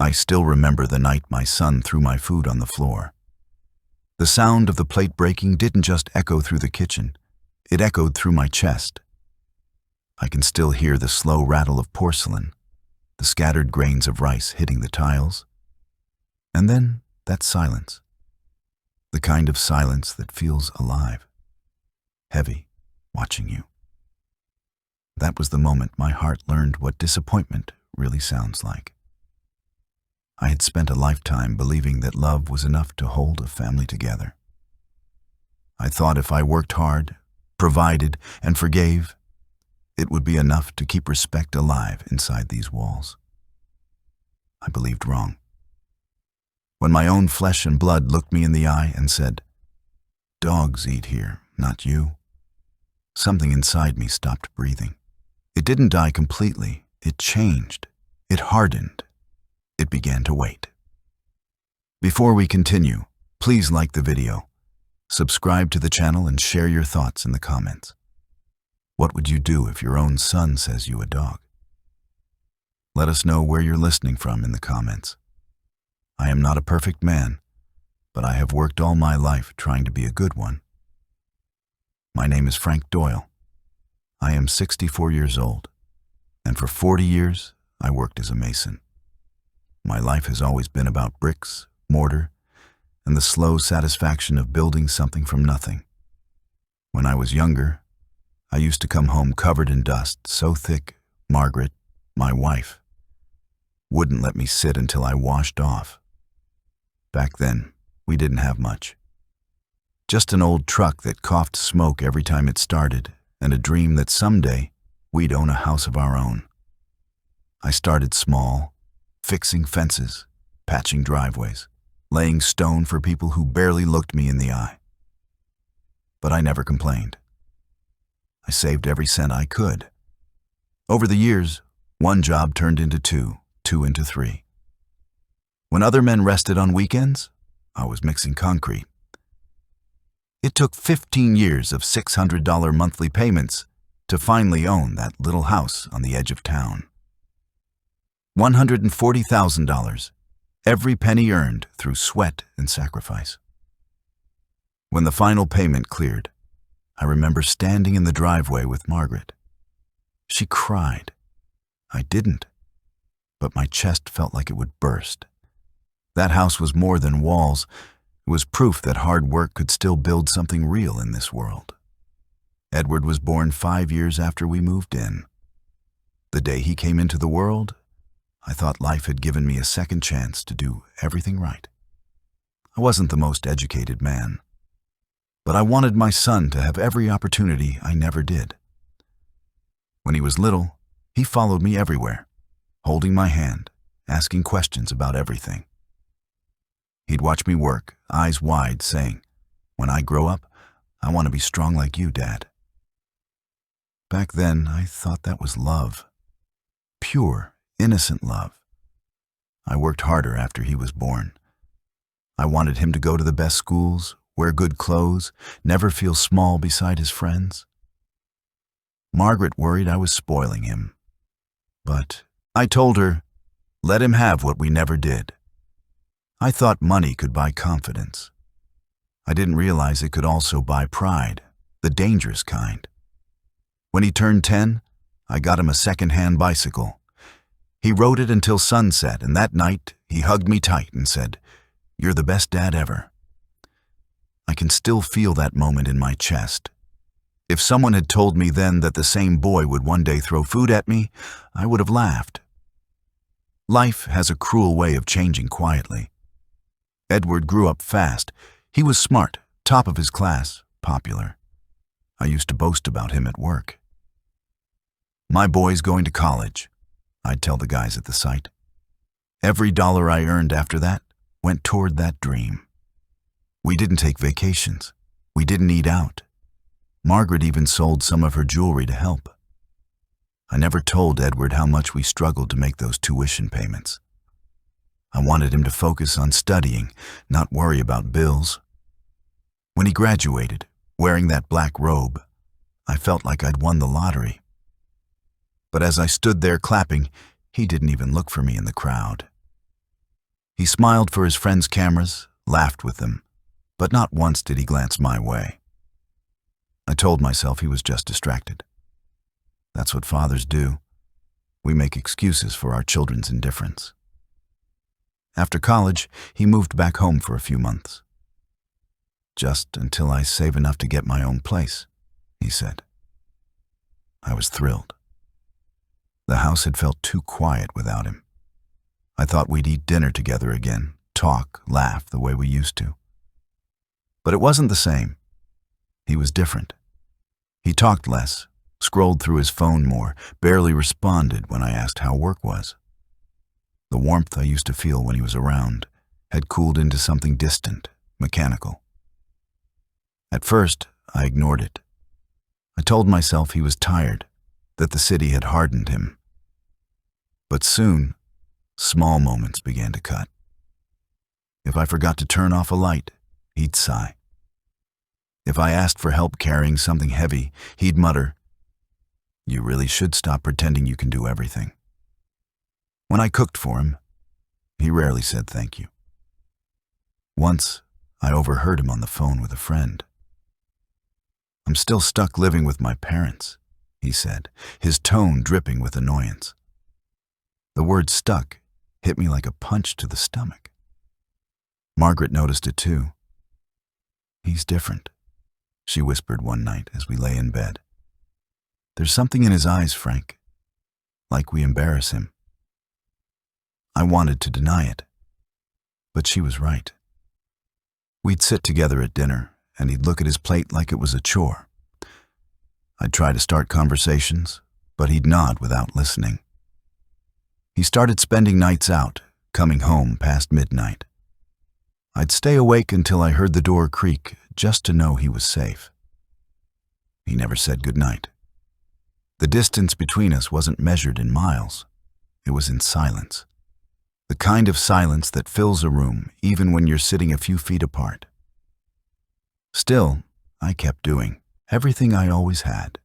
I still remember the night my son threw my food on the floor. The sound of the plate breaking didn't just echo through the kitchen, it echoed through my chest. I can still hear the slow rattle of porcelain, the scattered grains of rice hitting the tiles, and then that silence. The kind of silence that feels alive, heavy, watching you. That was the moment my heart learned what disappointment really sounds like. I had spent a lifetime believing that love was enough to hold a family together. I thought if I worked hard, provided, and forgave, it would be enough to keep respect alive inside these walls. I believed wrong. When my own flesh and blood looked me in the eye and said, "Dogs eat here, not you," something inside me stopped breathing. It didn't die completely. It changed. It hardened. It began to wait. Before we continue, please like the video, subscribe to the channel, and share your thoughts in the comments. What would you do if your own son says you a dog? Let us know where you're listening from in the comments. I am not a perfect man, but I have worked all my life trying to be a good one. My name is Frank Doyle. I am 64 years old, and for 40 years, I worked as a mason. My life has always been about bricks, mortar, and the slow satisfaction of building something from nothing. When I was younger, I used to come home covered in dust so thick, Margaret, my wife, wouldn't let me sit until I washed off. Back then, we didn't have much. Just an old truck that coughed smoke every time it started, and a dream that someday we'd own a house of our own. I started small, fixing fences, patching driveways, laying stone for people who barely looked me in the eye. But I never complained. I saved every cent I could. Over the years, one job turned into two into three. When other men rested on weekends, I was mixing concrete. It took 15 years of $600 monthly payments to finally own that little house on the edge of town. $140,000, every penny earned through sweat and sacrifice. When the final payment cleared, I remember standing in the driveway with Margaret. She cried. I didn't, but my chest felt like it would burst. That house was more than walls. It was proof that hard work could still build something real in this world. Edward was born 5 years after we moved in. The day he came into the world, I thought life had given me a second chance to do everything right. I wasn't the most educated man, but I wanted my son to have every opportunity I never did. When he was little, he followed me everywhere, holding my hand, asking questions about everything. He'd watch me work, eyes wide, saying, "When I grow up, I want to be strong like you, Dad." Back then, I thought that was love. Pure, innocent love. I worked harder after he was born. I wanted him to go to the best schools, wear good clothes, never feel small beside his friends. Margaret worried I was spoiling him. But I told her, let him have what we never did. I thought money could buy confidence. I didn't realize it could also buy pride, the dangerous kind. When he turned 10, I got him a second-hand bicycle. He rode it until sunset, and that night he hugged me tight and said, "You're the best dad ever." I can still feel that moment in my chest. If someone had told me then that the same boy would one day throw food at me, I would have laughed. Life has a cruel way of changing quietly. Edward grew up fast. He was smart, top of his class, popular. I used to boast about him at work. "My boy's going to college," I'd tell the guys at the site. Every dollar I earned after that went toward that dream. We didn't take vacations. We didn't eat out. Margaret even sold some of her jewelry to help. I never told Edward how much we struggled to make those tuition payments. I wanted him to focus on studying, not worry about bills. When he graduated, wearing that black robe, I felt like I'd won the lottery. But as I stood there clapping, he didn't even look for me in the crowd. He smiled for his friends' cameras, laughed with them, but not once did he glance my way. I told myself he was just distracted. That's what fathers do. We make excuses for our children's indifference. After college, he moved back home for a few months. "Just until I save enough to get my own place," he said. I was thrilled. The house had felt too quiet without him. I thought we'd eat dinner together again, talk, laugh the way we used to. But it wasn't the same. He was different. He talked less, scrolled through his phone more, barely responded when I asked how work was. The warmth I used to feel when he was around had cooled into something distant, mechanical. At first, I ignored it. I told myself he was tired, that the city had hardened him. But soon, small moments began to cut. If I forgot to turn off a light, he'd sigh. If I asked for help carrying something heavy, he'd mutter, "You really should stop pretending you can do everything." When I cooked for him, he rarely said thank you. Once, I overheard him on the phone with a friend. "I'm still stuck living with my parents," he said, his tone dripping with annoyance. The word "stuck" hit me like a punch to the stomach. Margaret noticed it too. "He's different," she whispered one night as we lay in bed. "There's something in his eyes, Frank, like we embarrass him." I wanted to deny it, but she was right. We'd sit together at dinner, and he'd look at his plate like it was a chore. I'd try to start conversations, but he'd nod without listening. He started spending nights out, coming home past midnight. I'd stay awake until I heard the door creak, just to know he was safe. He never said goodnight. The distance between us wasn't measured in miles. It was in silence. The kind of silence that fills a room even when you're sitting a few feet apart. Still, I kept doing everything I always had.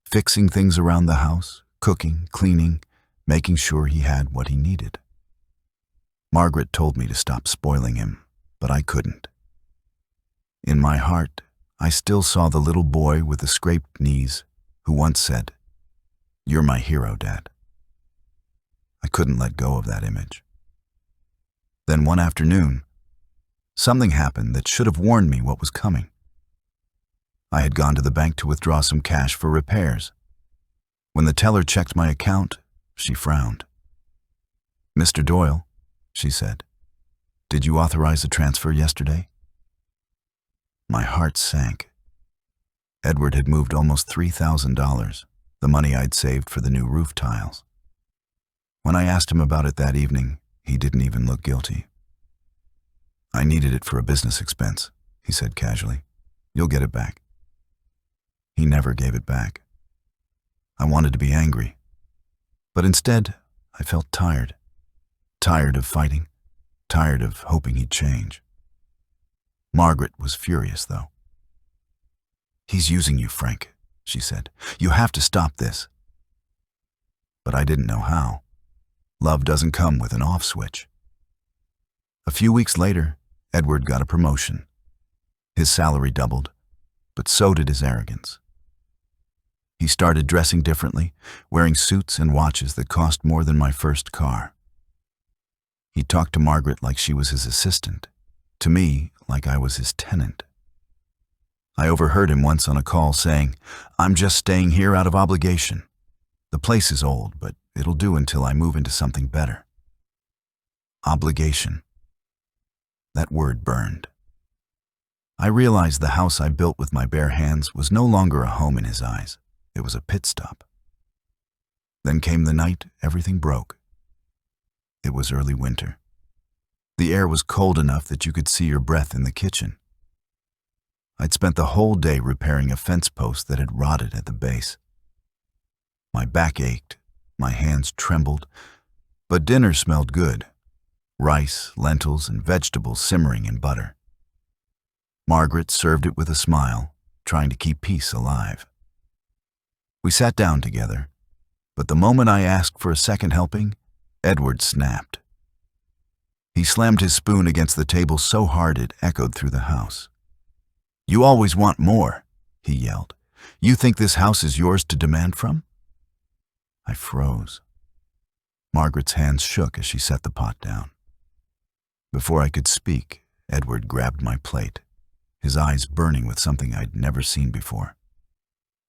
Fixing things around the house, cooking, cleaning, making sure he had what he needed. Margaret told me to stop spoiling him, but I couldn't. In my heart, I still saw the little boy with the scraped knees who once said, "You're my hero, Dad." I couldn't let go of that image. Then one afternoon, something happened that should have warned me what was coming. I had gone to the bank to withdraw some cash for repairs. When the teller checked my account, she frowned. "Mr. Doyle," she said, "did you authorize a transfer yesterday?" My heart sank. Edward had moved almost $3,000, the money I'd saved for the new roof tiles. When I asked him about it that evening, he didn't even look guilty. "I needed it for a business expense," he said casually. "You'll get it back." He never gave it back. I wanted to be angry, but instead I felt tired. Tired of fighting, tired of hoping he'd change. Margaret was furious, though. "He's using you, Frank," she said. "You have to stop this." But I didn't know how. Love doesn't come with an off switch. A few weeks later, Edward got a promotion. His salary doubled, but so did his arrogance. He started dressing differently, wearing suits and watches that cost more than my first car. He talked to Margaret like she was his assistant, to me like I was his tenant. I overheard him once on a call saying, "I'm just staying here out of obligation. The place is old, but it'll do until I move into something better." Obligation. That word burned. I realized the house I built with my bare hands was no longer a home in his eyes. It was a pit stop. Then came the night everything broke. It was early winter. The air was cold enough that you could see your breath in the kitchen. I'd spent the whole day repairing a fence post that had rotted at the base. My back ached, my hands trembled, but dinner smelled good. Rice, lentils, and vegetables simmering in butter. Margaret served it with a smile, trying to keep peace alive. We sat down together, but the moment I asked for a second helping, Edward snapped. He slammed his spoon against the table so hard it echoed through the house. "You always want more," he yelled. "You think this house is yours to demand from?" I froze. Margaret's hands shook as she set the pot down. Before I could speak, Edward grabbed my plate, his eyes burning with something I'd never seen before.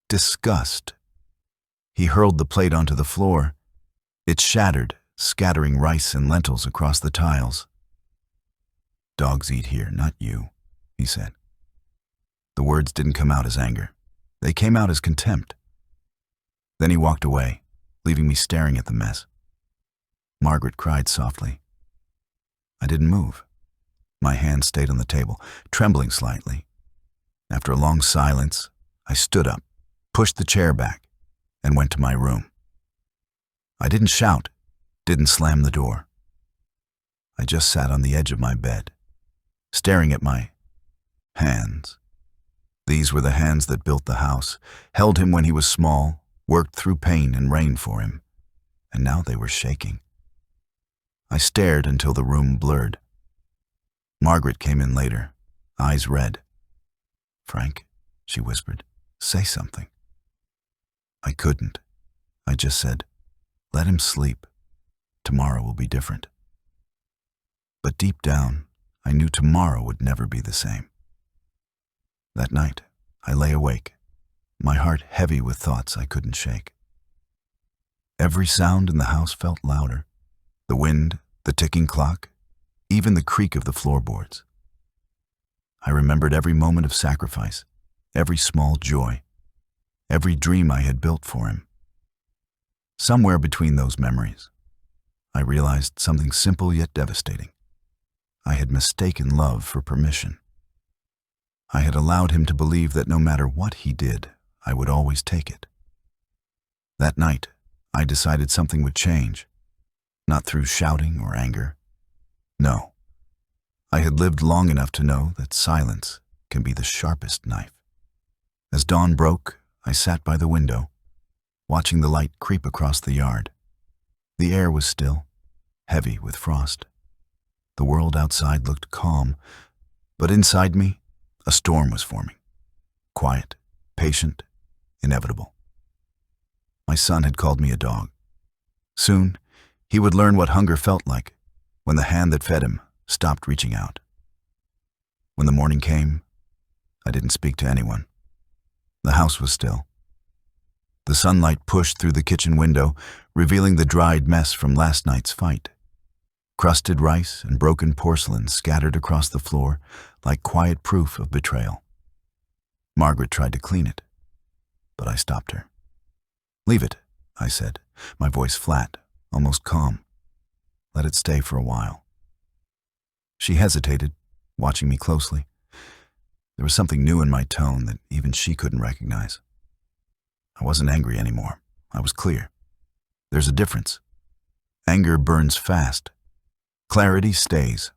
Disgust. He hurled the plate onto the floor. It shattered, scattering rice and lentils across the tiles. "Dogs eat here, not you," he said. The words didn't come out as anger. They came out as contempt. Then he walked away, leaving me staring at the mess. Margaret cried softly. I didn't move. My hand stayed on the table, trembling slightly. After a long silence, I stood up, pushed the chair back, and went to my room. I didn't shout, didn't slam the door. I just sat on the edge of my bed, staring at my hands. These were the hands that built the house, held him when he was small, worked through pain and rain for him, and now they were shaking. I stared until the room blurred. Margaret came in later, eyes red. "Frank," she whispered, "say something." I couldn't. I just said, "Let him sleep. Tomorrow will be different." But deep down, I knew tomorrow would never be the same. That night, I lay awake, my heart heavy with thoughts I couldn't shake. Every sound in the house felt louder. The wind, the ticking clock, even the creak of the floorboards. I remembered every moment of sacrifice, every small joy, every dream I had built for him. Somewhere between those memories, I realized something simple yet devastating. I had mistaken love for permission. I had allowed him to believe that no matter what he did, I would always take it. That night, I decided something would change, not through shouting or anger. No. I had lived long enough to know that silence can be the sharpest knife. As dawn broke, I sat by the window, watching the light creep across the yard. The air was still, heavy with frost. The world outside looked calm, but inside me, a storm was forming. Quiet, patient, inevitable. My son had called me a dog. Soon, he would learn what hunger felt like when the hand that fed him stopped reaching out. When the morning came, I didn't speak to anyone. The house was still. The sunlight pushed through the kitchen window, revealing the dried mess from last night's fight. Crusted rice and broken porcelain scattered across the floor like quiet proof of betrayal. Margaret tried to clean it, but I stopped her. "Leave it," I said, my voice flat, almost calm. "Let it stay for a while." She hesitated, watching me closely. There was something new in my tone that even she couldn't recognize. I wasn't angry anymore. I was clear. There's a difference. Anger burns fast. Clarity stays.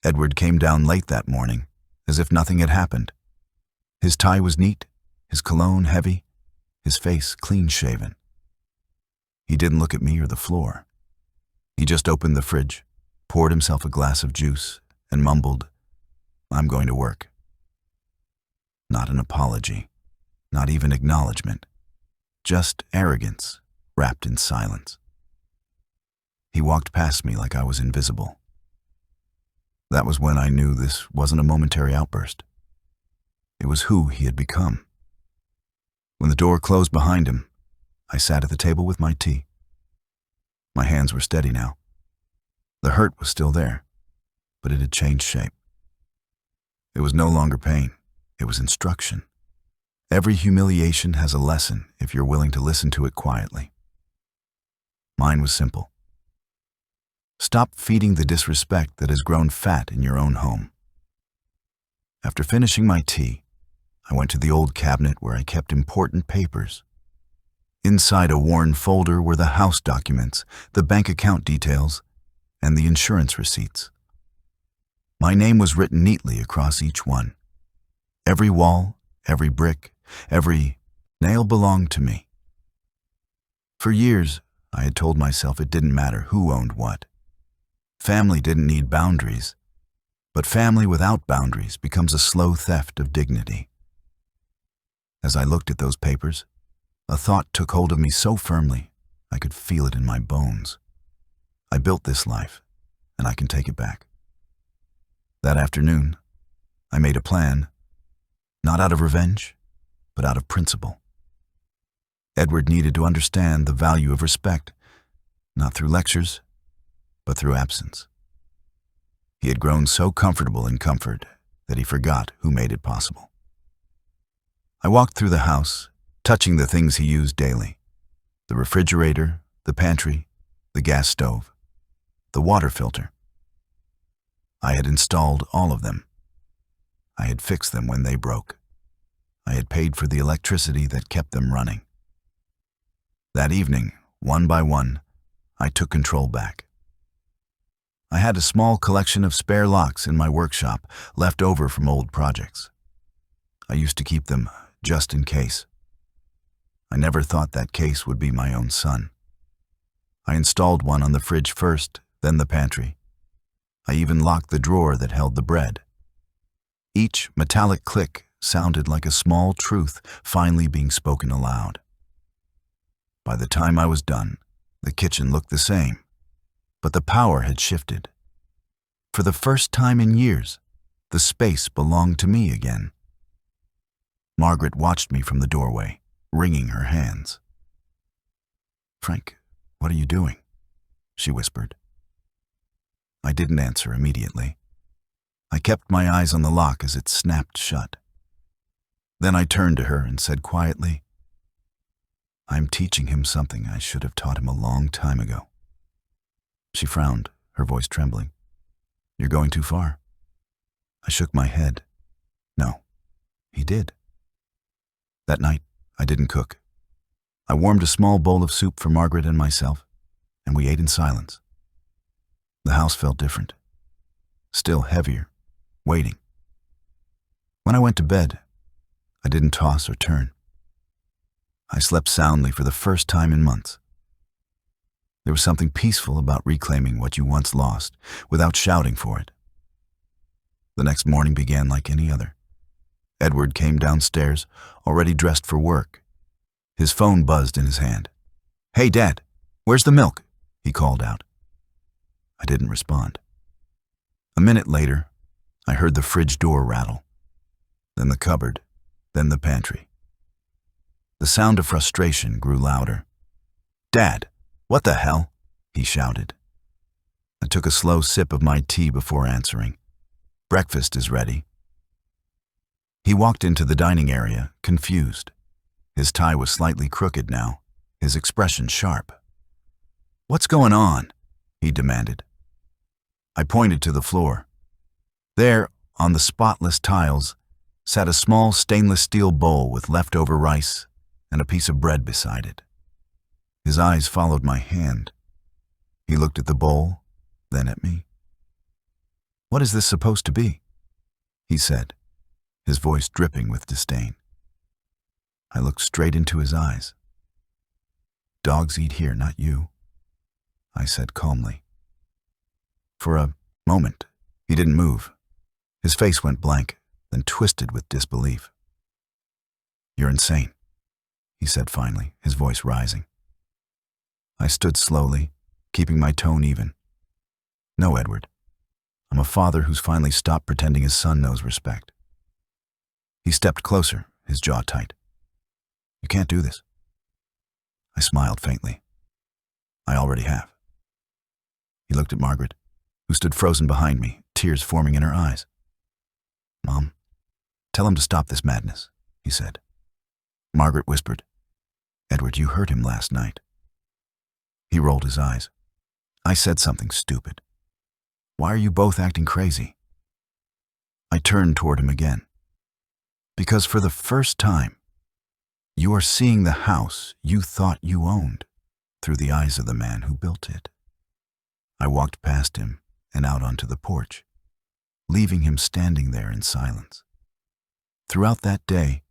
Edward came down late that morning, as if nothing had happened. His tie was neat, his cologne heavy, his face clean-shaven. He didn't look at me or the floor. He just opened the fridge, poured himself a glass of juice, and mumbled, "I'm going to work." Not an apology, not even acknowledgement, just arrogance wrapped in silence. He walked past me like I was invisible. That was when I knew this wasn't a momentary outburst. It was who he had become. When the door closed behind him, I sat at the table with my tea. My hands were steady now. The hurt was still there, but it had changed shape. It was no longer pain. It was instruction. Every humiliation has a lesson if you're willing to listen to it quietly. Mine was simple. Stop feeding the disrespect that has grown fat in your own home. After finishing my tea, I went to the old cabinet where I kept important papers. Inside a worn folder were the house documents, the bank account details, and the insurance receipts. My name was written neatly across each one. Every wall, every brick, every nail belonged to me. For years, I had told myself it didn't matter who owned what. Family didn't need boundaries, but family without boundaries becomes a slow theft of dignity. As I looked at those papers, a thought took hold of me so firmly I could feel it in my bones. I built this life, and I can take it back. That afternoon, I made a plan, not out of revenge, but out of principle. Edward needed to understand the value of respect, not through lectures, but through absence. He had grown so comfortable in comfort that he forgot who made it possible. I walked through the house, touching the things he used daily: the refrigerator, the pantry, the gas stove, the water filter. I had installed all of them. I had fixed them when they broke. I had paid for the electricity that kept them running. That evening, one by one, I took control back. I had a small collection of spare locks in my workshop left over from old projects. I used to keep them just in case. I never thought that case would be my own son. I installed one on the fridge first, then the pantry. I even locked the drawer that held the bread. Each metallic click sounded like a small truth finally being spoken aloud. By the time I was done, the kitchen looked the same, but the power had shifted. For the first time in years, the space belonged to me again. Margaret watched me from the doorway, wringing her hands. "Frank, what are you doing?" she whispered. I didn't answer immediately. I kept my eyes on the lock as it snapped shut. Then I turned to her and said quietly, "I'm teaching him something I should have taught him a long time ago." She frowned, her voice trembling. "You're going too far." I shook my head. No, he did. That night, I didn't cook. I warmed a small bowl of soup for Margaret and myself, and we ate in silence. The house felt different, still heavier, waiting. When I went to bed, I didn't toss or turn. I slept soundly for the first time in months. There was something peaceful about reclaiming what you once lost without shouting for it. The next morning began like any other. Edward came downstairs, already dressed for work. His phone buzzed in his hand. "Hey, Dad, where's the milk?" he called out. I didn't respond. A minute later, I heard the fridge door rattle, then the cupboard, then the pantry. The sound of frustration grew louder. "Dad, what the hell?" he shouted. I took a slow sip of my tea before answering. "Breakfast is ready." He walked into the dining area, confused. His tie was slightly crooked now, his expression sharp. "What's going on?" he demanded. I pointed to the floor. There, on the spotless tiles, sat a small stainless steel bowl with leftover rice and a piece of bread beside it. His eyes followed my hand. He looked at the bowl, then at me. "What is this supposed to be?" he said, his voice dripping with disdain. I looked straight into his eyes. "Dogs eat here, not you," I said calmly. For a moment, he didn't move. His face went blank, then twisted with disbelief. "You're insane," he said finally, his voice rising. I stood slowly, keeping my tone even. "No, Edward. I'm a father who's finally stopped pretending his son knows respect." He stepped closer, his jaw tight. "You can't do this." I smiled faintly. "I already have." He looked at Margaret, who stood frozen behind me, tears forming in her eyes. "Mom, tell him to stop this madness," he said. Margaret whispered, "Edward, you hurt him last night." He rolled his eyes. "I said something stupid. Why are you both acting crazy?" I turned toward him again. "Because for the first time, you are seeing the house you thought you owned through the eyes of the man who built it." I walked past him and out onto the porch, leaving him standing there in silence. Throughout that day,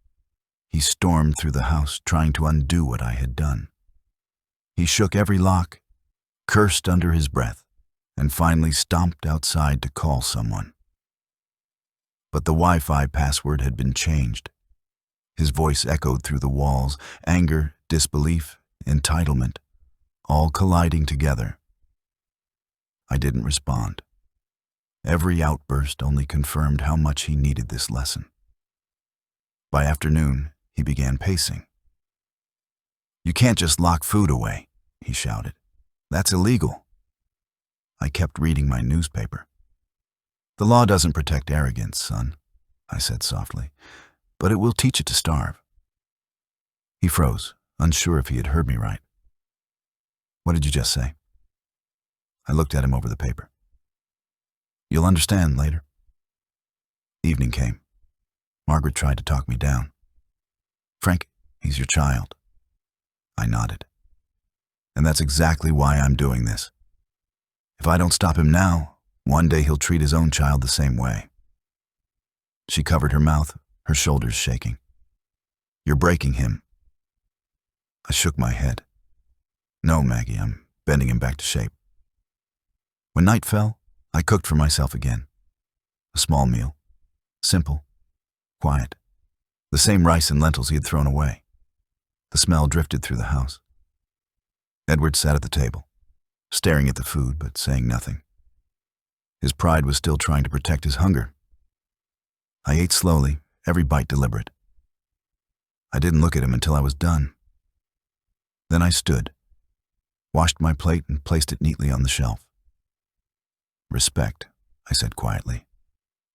he stormed through the house trying to undo what I had done. He shook every lock, cursed under his breath, and finally stomped outside to call someone. But the Wi-Fi password had been changed. His voice echoed through the walls, anger, disbelief, entitlement, all colliding together. I didn't respond. Every outburst only confirmed how much he needed this lesson. By afternoon, he began pacing. "You can't just lock food away," he shouted. "That's illegal." I kept reading my newspaper. "The law doesn't protect arrogance, son," I said softly, "but it will teach it to starve." He froze, unsure if he had heard me right. "What did you just say?" I looked at him over the paper. "You'll understand later." Evening came. Margaret tried to talk me down. "Frank, he's your child." I nodded. "And that's exactly why I'm doing this. If I don't stop him now, one day he'll treat his own child the same way." She covered her mouth, her shoulders shaking. "You're breaking him." I shook my head. "No, Maggie, I'm bending him back to shape." When night fell, I cooked for myself again. A small meal. Simple. Quiet. The same rice and lentils he had thrown away. The smell drifted through the house. Edward sat at the table, staring at the food but saying nothing. His pride was still trying to protect his hunger. I ate slowly, every bite deliberate. I didn't look at him until I was done. Then I stood, washed my plate and placed it neatly on the shelf. "Respect," I said quietly,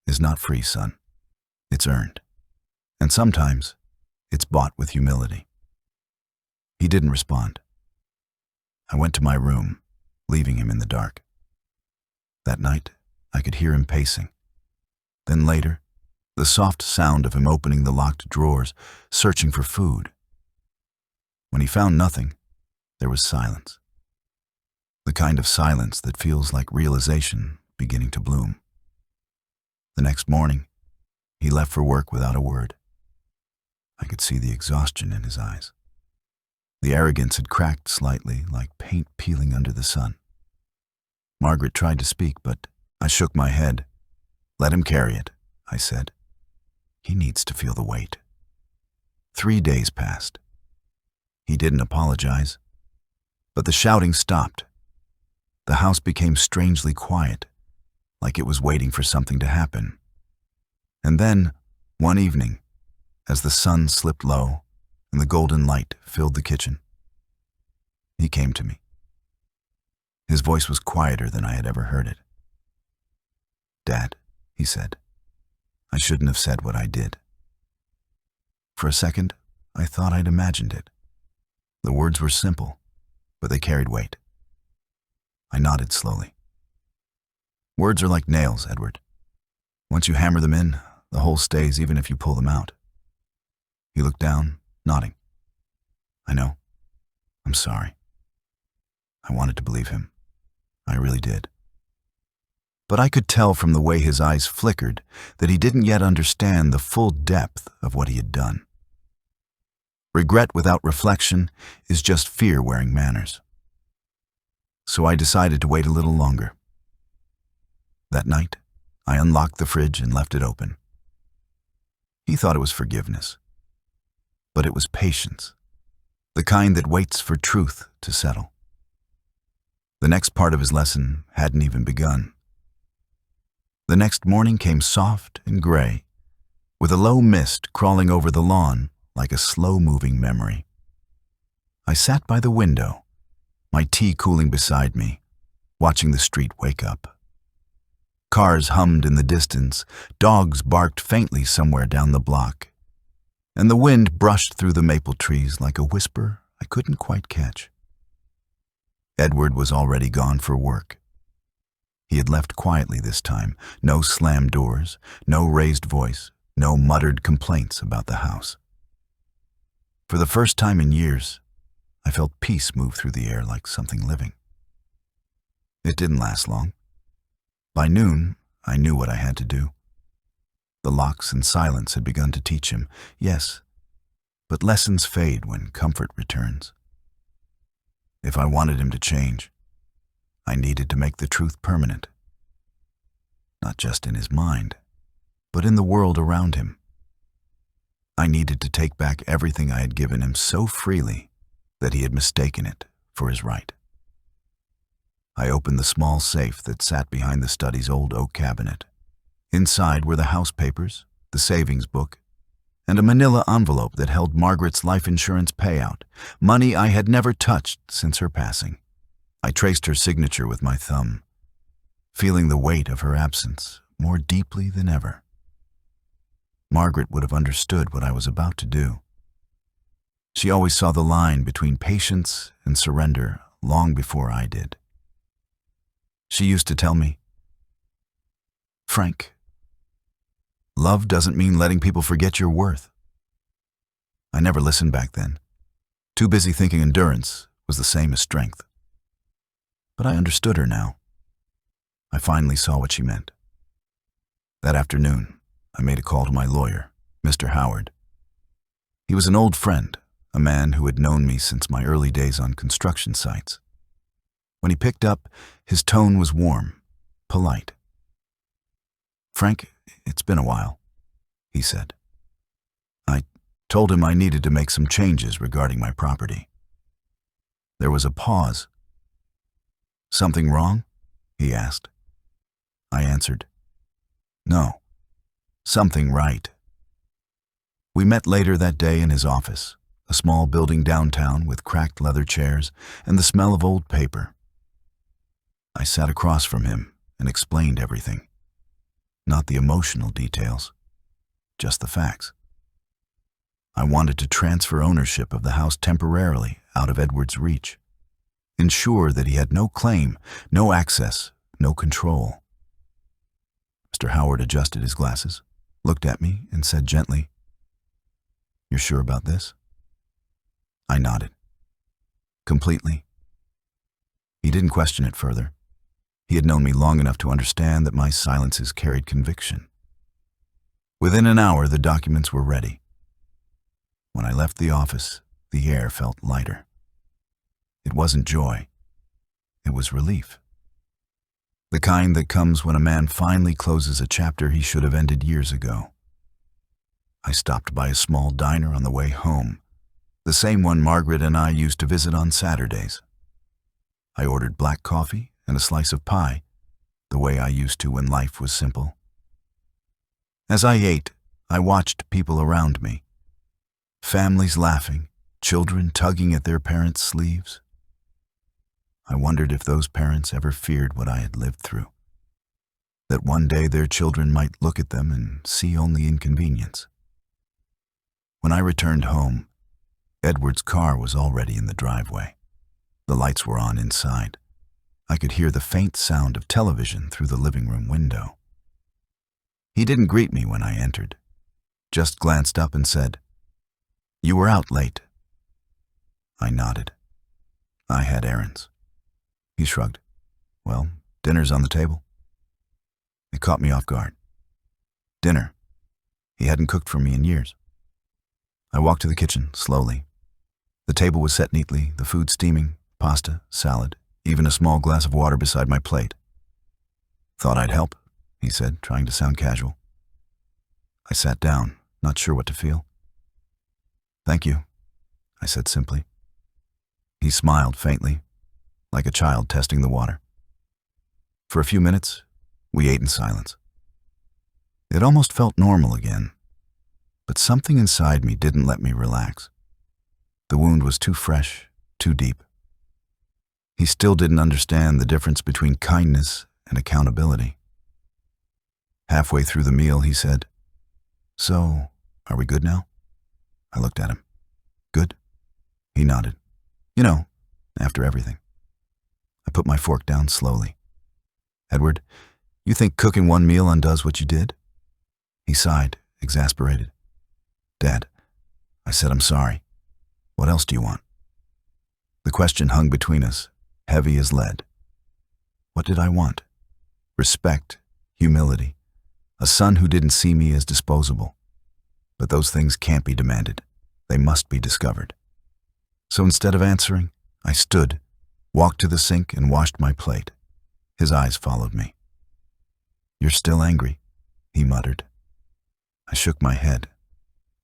"is not free, son. It's earned. And sometimes, it's bought with humility." He didn't respond. I went to my room, leaving him in the dark. That night, I could hear him pacing. Then later, the soft sound of him opening the locked drawers, searching for food. When he found nothing, there was silence. The kind of silence that feels like realization beginning to bloom. The next morning, he left for work without a word. I could see the exhaustion in his eyes. The arrogance had cracked slightly, like paint peeling under the sun. Margaret tried to speak, but I shook my head. "Let him carry it," I said. "He needs to feel the weight." 3 days passed. He didn't apologize, but the shouting stopped. The house became strangely quiet, like it was waiting for something to happen. And then, one evening, as the sun slipped low and the golden light filled the kitchen, he came to me. His voice was quieter than I had ever heard it. "Dad," he said, "I shouldn't have said what I did." For a second, I thought I'd imagined it. The words were simple, but they carried weight. I nodded slowly. "Words are like nails, Edward. Once you hammer them in, the hole stays even if you pull them out." He looked down, nodding. "I know. I'm sorry." I wanted to believe him. I really did. But I could tell from the way his eyes flickered that he didn't yet understand the full depth of what he had done. Regret without reflection is just fear wearing manners. So I decided to wait a little longer. That night, I unlocked the fridge and left it open. He thought it was forgiveness. But it was patience, the kind that waits for truth to settle. The next part of his lesson hadn't even begun. The next morning came soft and gray, with a low mist crawling over the lawn like a slow-moving memory. I sat by the window, my tea cooling beside me, watching the street wake up. Cars hummed in the distance, dogs barked faintly somewhere down the block, and the wind brushed through the maple trees like a whisper I couldn't quite catch. Edward was already gone for work. He had left quietly this time, no slammed doors, no raised voice, no muttered complaints about the house. For the first time in years, I felt peace move through the air like something living. It didn't last long. By noon, I knew what I had to do. The locks and silence had begun to teach him, yes, but lessons fade when comfort returns. If I wanted him to change, I needed to make the truth permanent, not just in his mind, but in the world around him. I needed to take back everything I had given him so freely that he had mistaken it for his right. I opened the small safe that sat behind the study's old oak cabinet. Inside were the house papers, the savings book, and a manila envelope that held Margaret's life insurance payout, money I had never touched since her passing. I traced her signature with my thumb, feeling the weight of her absence more deeply than ever. Margaret would have understood what I was about to do. She always saw the line between patience and surrender long before I did. She used to tell me, "Frank, love doesn't mean letting people forget your worth." I never listened back then, too busy thinking endurance was the same as strength. But I understood her now. I finally saw what she meant. That afternoon, I made a call to my lawyer, Mr. Howard. He was an old friend, a man who had known me since my early days on construction sites. When he picked up, his tone was warm, polite. "Frank, it's been a while," he said. I told him I needed to make some changes regarding my property. There was a pause. "Something wrong?" he asked. I answered, "No, something right." We met later that day in his office, a small building downtown with cracked leather chairs and the smell of old paper. I sat across from him and explained everything. Not the emotional details, just the facts. I wanted to transfer ownership of the house temporarily out of Edward's reach, ensure that he had no claim, no access, no control. Mr. Howard adjusted his glasses, looked at me, and said gently, "You're sure about this?" I nodded. Completely. He didn't question it further. He had known me long enough to understand that my silences carried conviction. Within an hour, the documents were ready. When I left the office, the air felt lighter. It wasn't joy. It was relief. The kind that comes when a man finally closes a chapter he should have ended years ago. I stopped by a small diner on the way home, the same one Margaret and I used to visit on Saturdays. I ordered black coffee and a slice of pie, the way I used to when life was simple. As I ate, I watched people around me. Families laughing, children tugging at their parents' sleeves. I wondered if those parents ever feared what I had lived through. That one day their children might look at them and see only inconvenience. When I returned home, Edward's car was already in the driveway. The lights were on inside. I could hear the faint sound of television through the living room window. He didn't greet me when I entered, just glanced up and said, "You were out late." I nodded. I had errands. He shrugged. "Well, dinner's on the table." It caught me off guard. Dinner. He hadn't cooked for me in years. I walked to the kitchen, slowly. The table was set neatly, the food steaming, pasta, salad, even a small glass of water beside my plate. "Thought I'd help," he said, trying to sound casual. I sat down, not sure what to feel. "Thank you," I said simply. He smiled faintly, like a child testing the water. For a few minutes, we ate in silence. It almost felt normal again, but something inside me didn't let me relax. The wound was too fresh, too deep. He still didn't understand the difference between kindness and accountability. Halfway through the meal, he said, "So, are we good now?" I looked at him. "Good?" He nodded. "You know, after everything." I put my fork down slowly. "Edward, you think cooking one meal undoes what you did?" He sighed, exasperated. "Dad," I said, "I'm sorry. What else do you want?" The question hung between us, heavy as lead. What did I want? Respect, humility, a son who didn't see me as disposable. But those things can't be demanded. They must be discovered. So instead of answering, I stood, walked to the sink and washed my plate. His eyes followed me. "You're still angry," he muttered. I shook my head.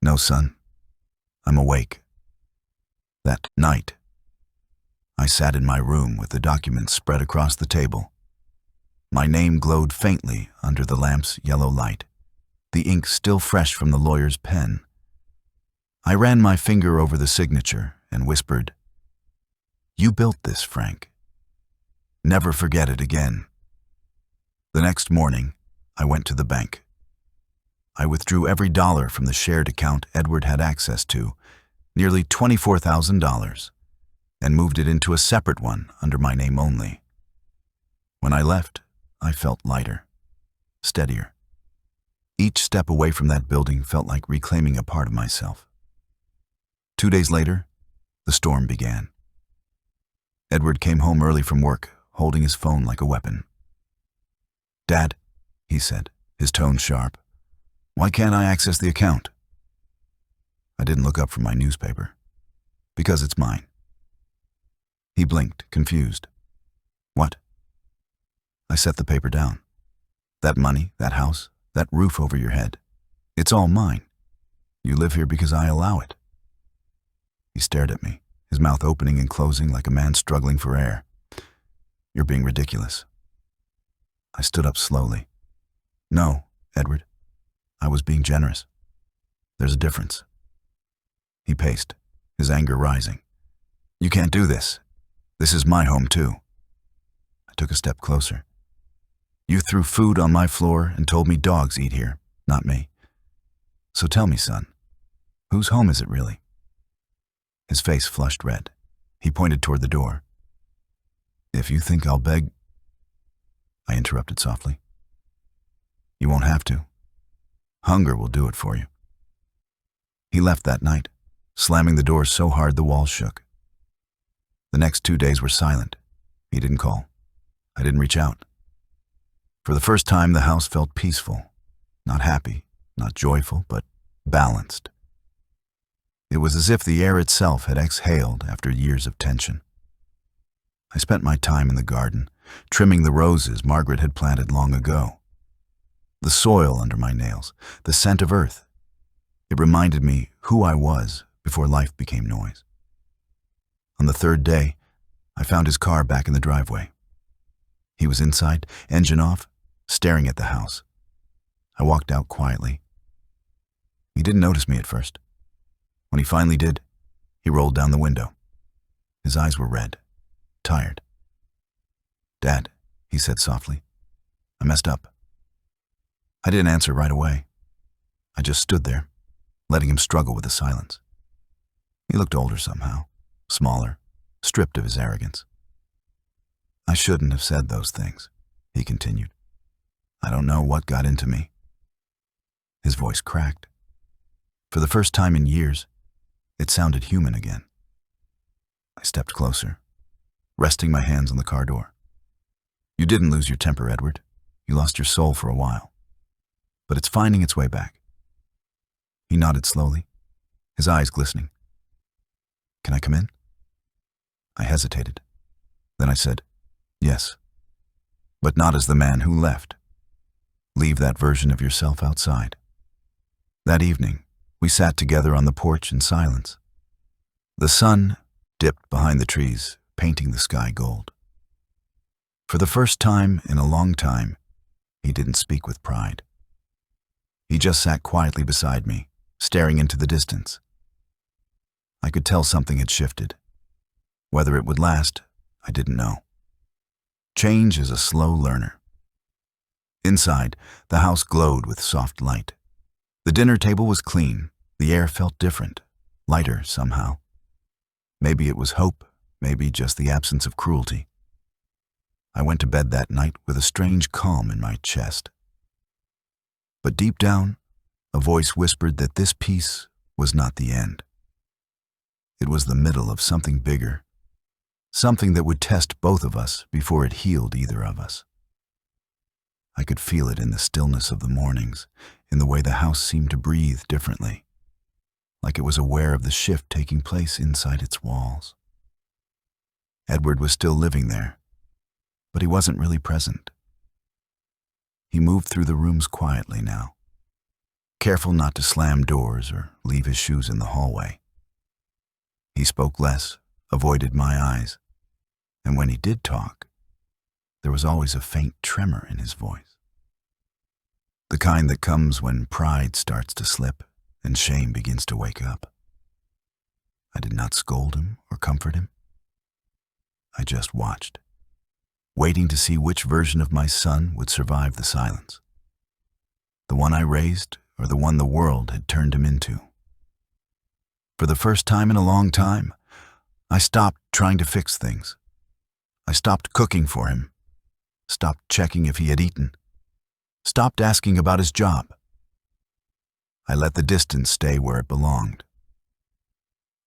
"No, son. I'm awake." That night, I sat in my room with the documents spread across the table. My name glowed faintly under the lamp's yellow light, the ink still fresh from the lawyer's pen. I ran my finger over the signature and whispered, "You built this, Frank. Never forget it again." The next morning, I went to the bank. I withdrew every dollar from the shared account Edward had access to, nearly $24,000, and moved it into a separate one under my name only. When I left, I felt lighter, steadier. Each step away from that building felt like reclaiming a part of myself. 2 days later, the storm began. Edward came home early from work, holding his phone like a weapon. "Dad," he said, his tone sharp, "why can't I access the account?" I didn't look up from my newspaper. "Because it's mine." He blinked, confused. "What?" I set the paper down. "That money, that house, that roof over your head, it's all mine. You live here because I allow it." He stared at me, his mouth opening and closing like a man struggling for air. "You're being ridiculous." I stood up slowly. "No, Edward. I was being generous. There's a difference." He paced, his anger rising. "You can't do this. This is my home too." I took a step closer. "You threw food on my floor and told me dogs eat here, not me. So tell me, son, whose home is it really?" His face flushed red. He pointed toward the door. "If you think I'll beg—" I interrupted softly. "You won't have to. Hunger will do it for you." He left that night, slamming the door so hard the walls shook. The next 2 days were silent. He didn't call. I didn't reach out. For the first time, the house felt peaceful, not happy, not joyful, but balanced. It was as if the air itself had exhaled after years of tension. I spent my time in the garden, trimming the roses Margaret had planted long ago. The soil under my nails, the scent of earth. It reminded me who I was before life became noise. On the 3rd day, I found his car back in the driveway. He was inside, engine off, staring at the house. I walked out quietly. He didn't notice me at first. When he finally did, he rolled down the window. His eyes were red, tired. "Dad," he said softly, "I messed up." I didn't answer right away. I just stood there, letting him struggle with the silence. He looked older somehow, smaller, stripped of his arrogance. "I shouldn't have said those things," he continued. "I don't know what got into me." His voice cracked. For the first time in years, it sounded human again. I stepped closer, resting my hands on the car door. "You didn't lose your temper, Edward. You lost your soul for a while. But it's finding its way back." He nodded slowly, his eyes glistening. "Can I come in?" I hesitated. Then I said, "Yes, but not as the man who left. Leave that version of yourself outside." That evening, we sat together on the porch in silence. The sun dipped behind the trees, painting the sky gold. For the first time in a long time, he didn't speak with pride. He just sat quietly beside me, staring into the distance. I could tell something had shifted. Whether it would last, I didn't know. Change is a slow learner. Inside, the house glowed with soft light. The dinner table was clean. The air felt different, lighter somehow. Maybe it was hope, maybe just the absence of cruelty. I went to bed that night with a strange calm in my chest. But deep down, a voice whispered that this peace was not the end. It was the middle of something bigger, something that would test both of us before it healed either of us. I could feel it in the stillness of the mornings, in the way the house seemed to breathe differently, like it was aware of the shift taking place inside its walls. Edward was still living there, but he wasn't really present. He moved through the rooms quietly now, careful not to slam doors or leave his shoes in the hallway. He spoke less, avoided my eyes, and when he did talk, there was always a faint tremor in his voice. The kind that comes when pride starts to slip and shame begins to wake up. I did not scold him or comfort him. I just watched, waiting to see which version of my son would survive the silence. The one I raised or the one the world had turned him into. For the first time in a long time, I stopped trying to fix things. I stopped cooking for him, stopped checking if he had eaten, stopped asking about his job. I let the distance stay where it belonged.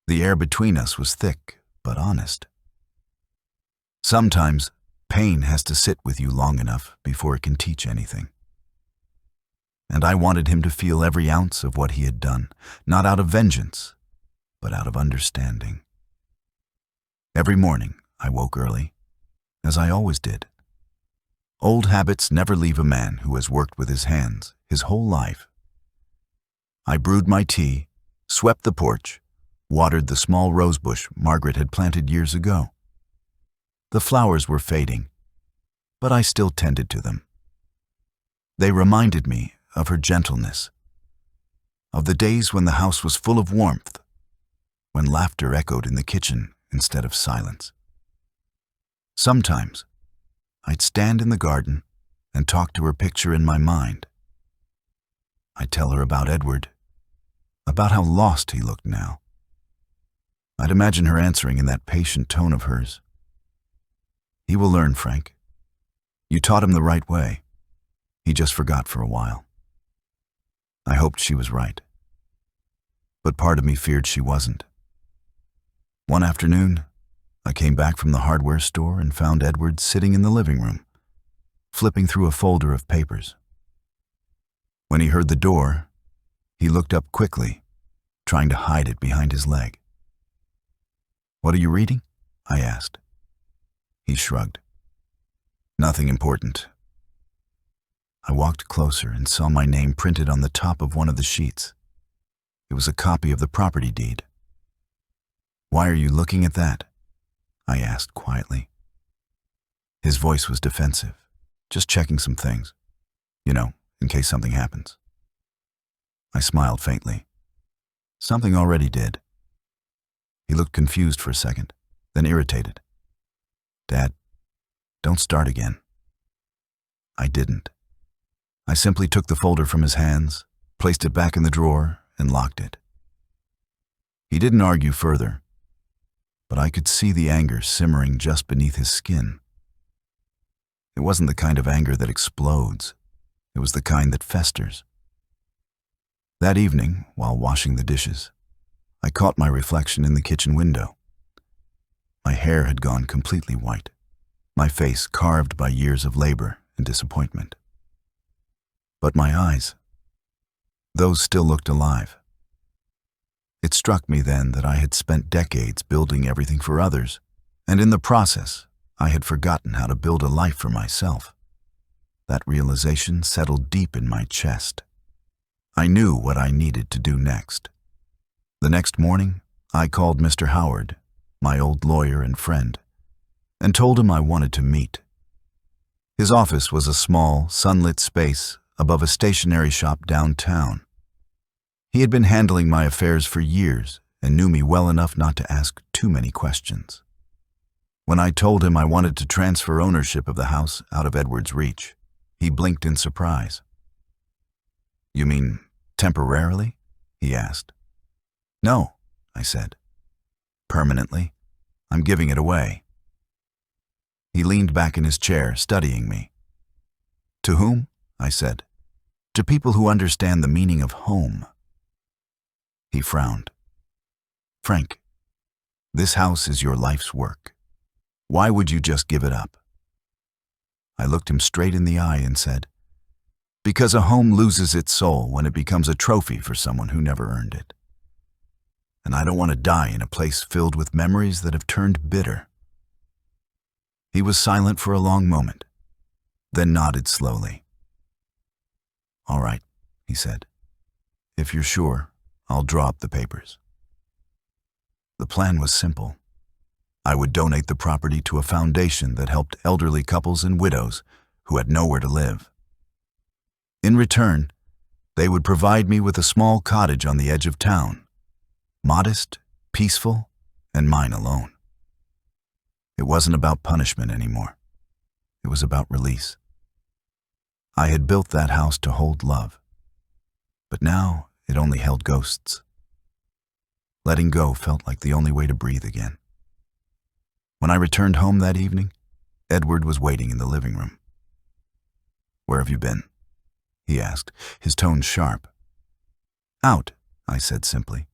The air between us was thick but honest. Sometimes pain has to sit with you long enough before it can teach anything. And I wanted him to feel every ounce of what he had done, not out of vengeance, but out of understanding. Every morning I woke early, as I always did. Old habits never leave a man who has worked with his hands his whole life. I brewed my tea, swept the porch, watered the small rosebush Margaret had planted years ago. The flowers were fading, but I still tended to them. They reminded me of her gentleness, of the days when the house was full of warmth, when laughter echoed in the kitchen instead of silence. Sometimes I'd stand in the garden and talk to her picture in my mind. I'd tell her about Edward, about how lost he looked now. I'd imagine her answering in that patient tone of hers. "He will learn, Frank. You taught him the right way. He just forgot for a while." I hoped she was right, but part of me feared she wasn't. One afternoon, I came back from the hardware store and found Edward sitting in the living room, flipping through a folder of papers. When he heard the door, he looked up quickly, trying to hide it behind his leg. "What are you reading?" I asked. He shrugged. "Nothing important." I walked closer and saw my name printed on the top of one of the sheets. It was a copy of the property deed. "Why are you looking at that?" I asked quietly. His voice was defensive, just checking some things, in case something happens. I smiled faintly. Something already did. He looked confused for a second, then irritated. "Dad, don't start again." I didn't. I simply took the folder from his hands, placed it back in the drawer, and locked it. He didn't argue further, but I could see the anger simmering just beneath his skin. It wasn't the kind of anger that explodes. It was the kind that festers. That evening, while washing the dishes, I caught my reflection in the kitchen window. My hair had gone completely white, my face carved by years of labor and disappointment. But my eyes, those still looked alive. It struck me then that I had spent decades building everything for others, and in the process, I had forgotten how to build a life for myself. That realization settled deep in my chest. I knew what I needed to do next. The next morning, I called Mr. Howard, my old lawyer and friend, and told him I wanted to meet. His office was a small, sunlit space above a stationery shop downtown. He had been handling my affairs for years and knew me well enough not to ask too many questions. When I told him I wanted to transfer ownership of the house out of Edward's reach, he blinked in surprise. "You mean temporarily?" he asked. "No," I said. "Permanently. I'm giving it away." He leaned back in his chair, studying me. "To whom?" I said. "To people who understand the meaning of home." He frowned. "Frank, this house is your life's work. Why would you just give it up?" I looked him straight in the eye and said, "Because a home loses its soul when it becomes a trophy for someone who never earned it. And I don't want to die in a place filled with memories that have turned bitter. He was silent for a long moment, then nodded slowly. "All right," he said. "If you're sure, I'll draw up the papers." The plan was simple. I would donate the property to a foundation that helped elderly couples and widows who had nowhere to live. In return, they would provide me with a small cottage on the edge of town, modest, peaceful, and mine alone. It wasn't about punishment anymore. It was about release. I had built that house to hold love, but now it only held ghosts. Letting go felt like the only way to breathe again. When I returned home that evening, Edward was waiting in the living room. "Where have you been?" he asked, his tone sharp. "Out," I said simply.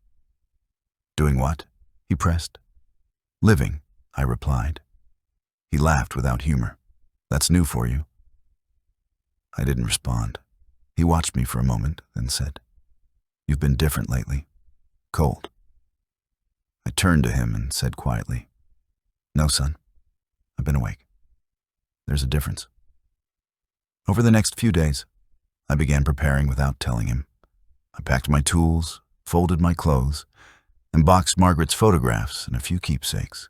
"Doing what?" he pressed. "Living," I replied. He laughed without humor. "That's new for you." I didn't respond. He watched me for a moment, then said, "You've been different lately. Cold." I turned to him and said quietly, "No, son. I've been awake. There's a difference." Over the next few days, I began preparing without telling him. I packed my tools, folded my clothes, and boxed Margaret's photographs and a few keepsakes.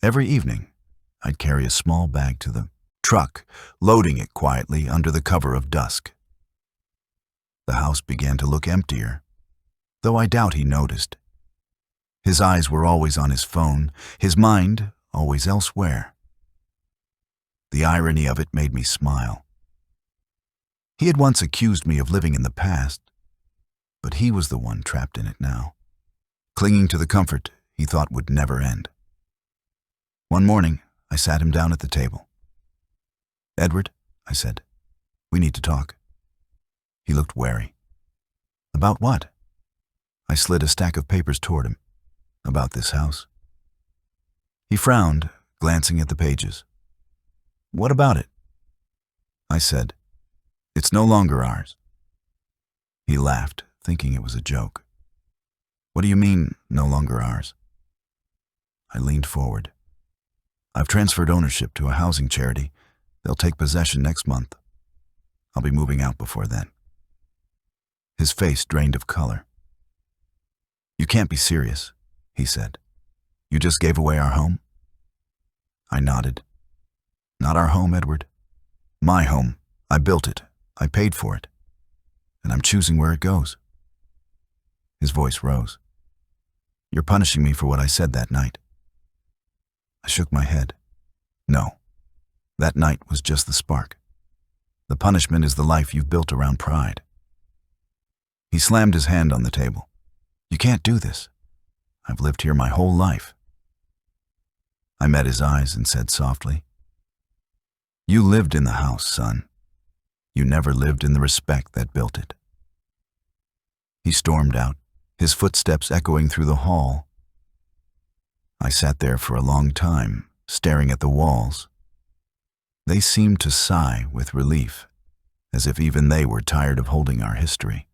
Every evening, I'd carry a small bag to the truck, loading it quietly under the cover of dusk. The house began to look emptier, though I doubt he noticed. His eyes were always on his phone, his mind always elsewhere. The irony of it made me smile. He had once accused me of living in the past, but he was the one trapped in it now, clinging to the comfort he thought would never end. One morning, I sat him down at the table. "Edward," I said, "we need to talk." He looked wary. "About what?" I slid a stack of papers toward him. "About this house." He frowned, glancing at the pages. "What about it?" I said, "It's no longer ours." He laughed, thinking it was a joke. "What do you mean, no longer ours?" I leaned forward. "I've transferred ownership to a housing charity. They'll take possession next month. I'll be moving out before then." His face drained of color. "You can't be serious," he said. "You just gave away our home?" I nodded. "Not our home, Edward. My home. I built it. I paid for it. And I'm choosing where it goes." His voice rose. "You're punishing me for what I said that night." I shook my head. "No. That night was just the spark. The punishment is the life you've built around pride." He slammed his hand on the table. "You can't do this. I've lived here my whole life." I met his eyes and said softly, "You lived in the house, son. You never lived in the respect that built it." He stormed out, his footsteps echoing through the hall. I sat there for a long time, staring at the walls. They seemed to sigh with relief, as if even they were tired of holding our history.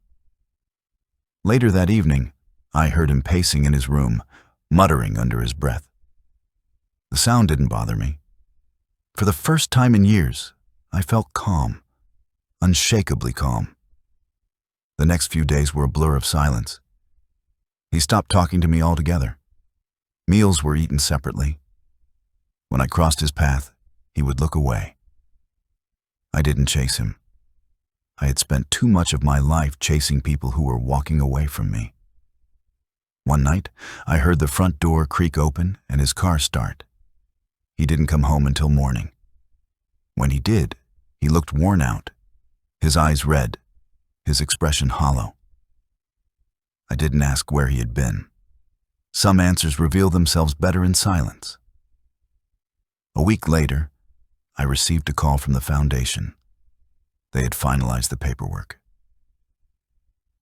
Later that evening, I heard him pacing in his room, muttering under his breath. The sound didn't bother me. For the first time in years, I felt calm, unshakably calm. The next few days were a blur of silence. He stopped talking to me altogether. Meals were eaten separately. When I crossed his path, he would look away. I didn't chase him. I had spent too much of my life chasing people who were walking away from me. One night, I heard the front door creak open and his car start. He didn't come home until morning. When he did, he looked worn out, his eyes red, his expression hollow. I didn't ask where he had been. Some answers reveal themselves better in silence. A week later, I received a call from the foundation. They had finalized the paperwork.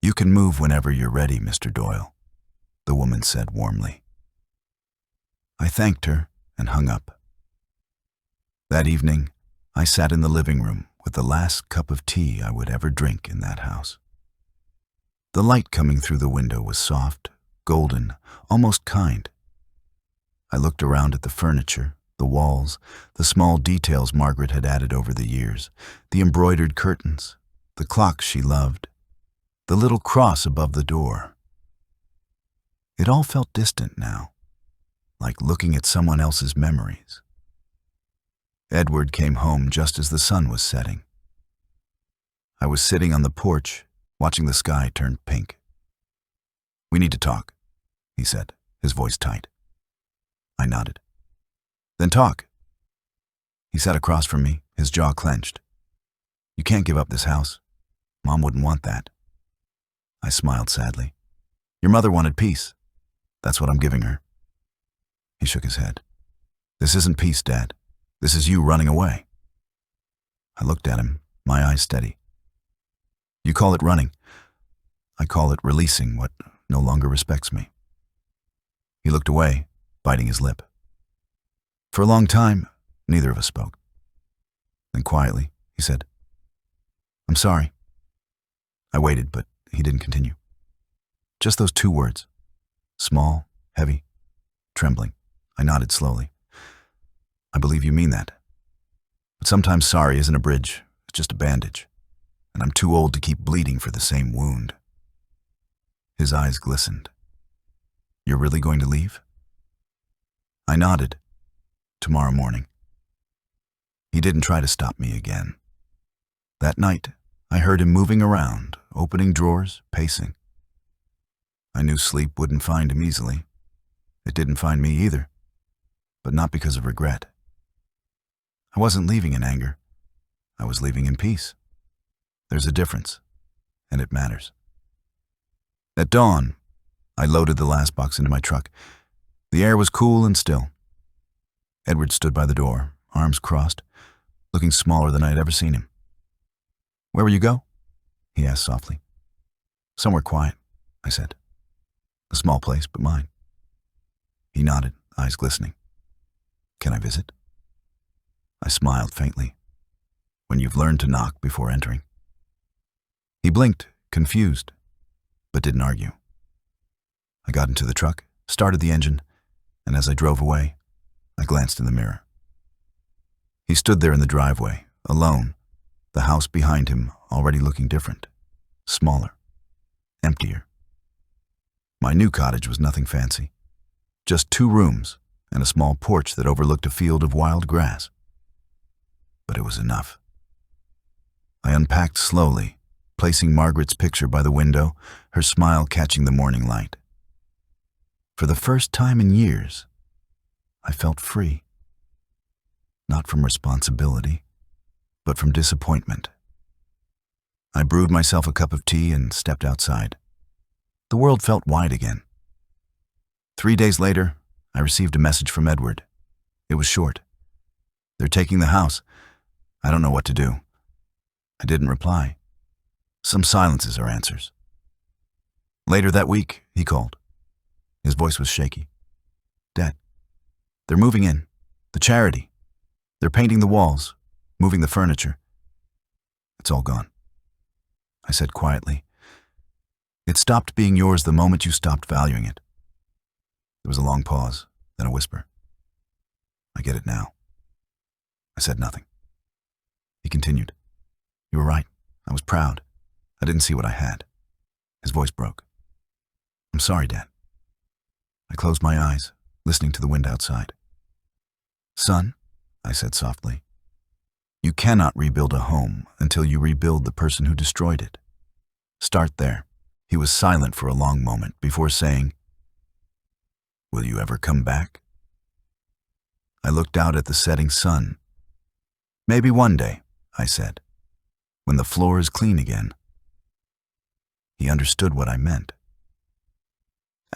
"You can move whenever you're ready, Mr. Doyle," the woman said warmly. I thanked her and hung up. That evening, I sat in the living room with the last cup of tea I would ever drink in that house. The light coming through the window was soft, golden, almost kind. I looked around at the furniture, The walls, the small details Margaret had added over the years, the embroidered curtains, the clock she loved, the little cross above the door. It all felt distant now, like looking at someone else's memories. Edward came home just as the sun was setting. I was sitting on the porch, watching the sky turn pink. "We need to talk," he said, his voice tight. I nodded. "Then talk." He sat across from me, his jaw clenched. "You can't give up this house. Mom wouldn't want that." I smiled sadly. "Your mother wanted peace. That's what I'm giving her." He shook his head. "This isn't peace, Dad. This is you running away." I looked at him, my eyes steady. "You call it running. I call it releasing what no longer respects me." He looked away, biting his lip. For a long time, neither of us spoke. Then quietly, he said, "I'm sorry." I waited, but he didn't continue. Just those two words. Small, heavy, trembling. I nodded slowly. "I believe you mean that. But sometimes sorry isn't a bridge, it's just a bandage. And I'm too old to keep bleeding for the same wound." His eyes glistened. "You're really going to leave?" I nodded. "Tomorrow morning." He didn't try to stop me again. That night, I heard him moving around, opening drawers, pacing. I knew sleep wouldn't find him easily. It didn't find me either, but not because of regret. I wasn't leaving in anger. I was leaving in peace. There's a difference, and it matters. At dawn, I loaded the last box into my truck. The air was cool and still. Edward stood by the door, arms crossed, looking smaller than I had ever seen him. "Where will you go?" he asked softly. "Somewhere quiet," I said. "A small place, but mine." He nodded, eyes glistening. "Can I visit?" I smiled faintly. "When you've learned to knock before entering." He blinked, confused, but didn't argue. I got into the truck, started the engine, and as I drove away, I glanced in the mirror. He stood there in the driveway, alone, the house behind him already looking different, smaller, emptier. My new cottage was nothing fancy, just 2 rooms and a small porch that overlooked a field of wild grass. But it was enough. I unpacked slowly, placing Margaret's picture by the window, her smile catching the morning light. For the first time in years, I felt free. Not from responsibility, but from disappointment. I brewed myself a cup of tea and stepped outside. The world felt wide again. 3 days later, I received a message from Edward. It was short. "They're taking the house. I don't know what to do." I didn't reply. Some silences are answers. Later that week, he called. His voice was shaky. "Dad, they're moving in. The charity. They're painting the walls, moving the furniture. It's all gone." I said quietly, "It stopped being yours the moment you stopped valuing it." There was a long pause, then a whisper. "I get it now." I said nothing. He continued. "You were right. I was proud. I didn't see what I had." His voice broke. "I'm sorry, Dad." I closed my eyes, listening to the wind outside. "Son," I said softly, "you cannot rebuild a home until you rebuild the person who destroyed it. Start there." He was silent for a long moment before saying, "Will you ever come back?" I looked out at the setting sun. "Maybe one day," I said, "when the floor is clean again." He understood what I meant.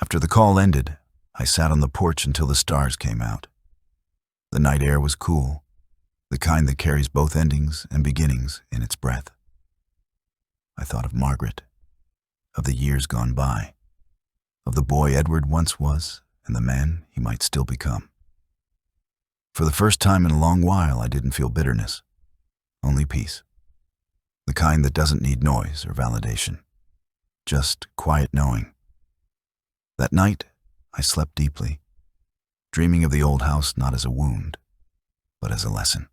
After the call ended, I sat on the porch until the stars came out. The night air was cool, the kind that carries both endings and beginnings in its breath. I thought of Margaret, of the years gone by, of the boy Edward once was and the man he might still become. For the first time in a long while, I didn't feel bitterness, only peace. The kind that doesn't need noise or validation, just quiet knowing. That night, I slept deeply, dreaming of the old house not as a wound, but as a lesson.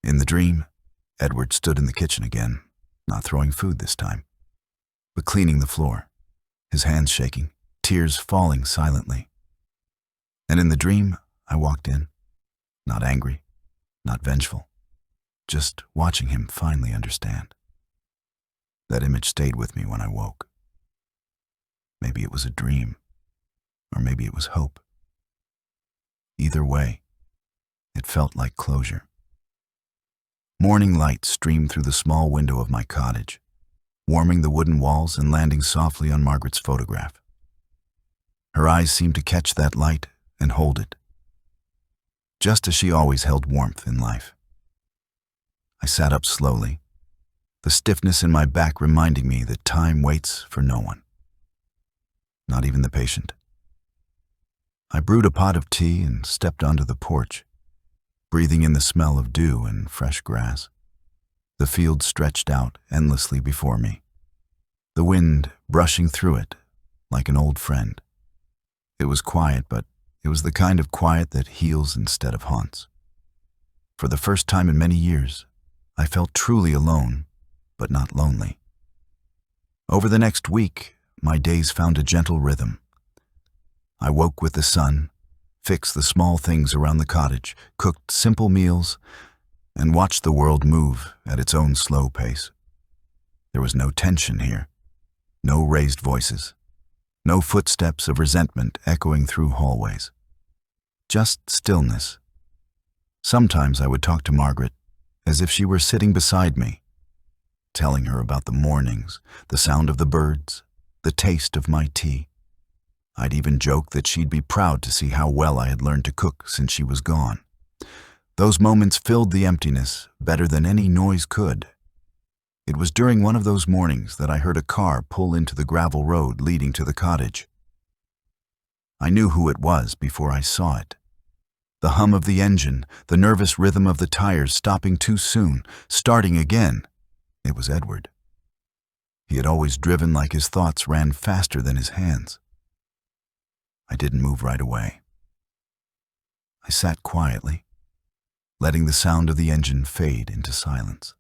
In the dream, Edward stood in the kitchen again, not throwing food this time, but cleaning the floor, his hands shaking, tears falling silently. And in the dream, I walked in, not angry, not vengeful, just watching him finally understand. That image stayed with me when I woke. Maybe it was a dream, or maybe it was hope. Either way, it felt like closure. Morning light streamed through the small window of my cottage, warming the wooden walls and landing softly on Margaret's photograph. Her eyes seemed to catch that light and hold it, just as she always held warmth in life. I sat up slowly, the stiffness in my back reminding me that time waits for no one, not even the patient. I brewed a pot of tea and stepped onto the porch, breathing in the smell of dew and fresh grass. The field stretched out endlessly before me, the wind brushing through it like an old friend. It was quiet, but it was the kind of quiet that heals instead of haunts. For the first time in many years, I felt truly alone, but not lonely. Over the next week, my days found a gentle rhythm. I woke with the sun, fixed the small things around the cottage, cooked simple meals, and watched the world move at its own slow pace. There was no tension here, no raised voices, no footsteps of resentment echoing through hallways. Just stillness. Sometimes I would talk to Margaret as if she were sitting beside me, telling her about the mornings, the sound of the birds, the taste of my tea. I'd even joke that she'd be proud to see how well I had learned to cook since she was gone. Those moments filled the emptiness better than any noise could. It was during one of those mornings that I heard a car pull into the gravel road leading to the cottage. I knew who it was before I saw it. The hum of the engine, the nervous rhythm of the tires stopping too soon, starting again. It was Edward. He had always driven like his thoughts ran faster than his hands. I didn't move right away. I sat quietly, letting the sound of the engine fade into silence.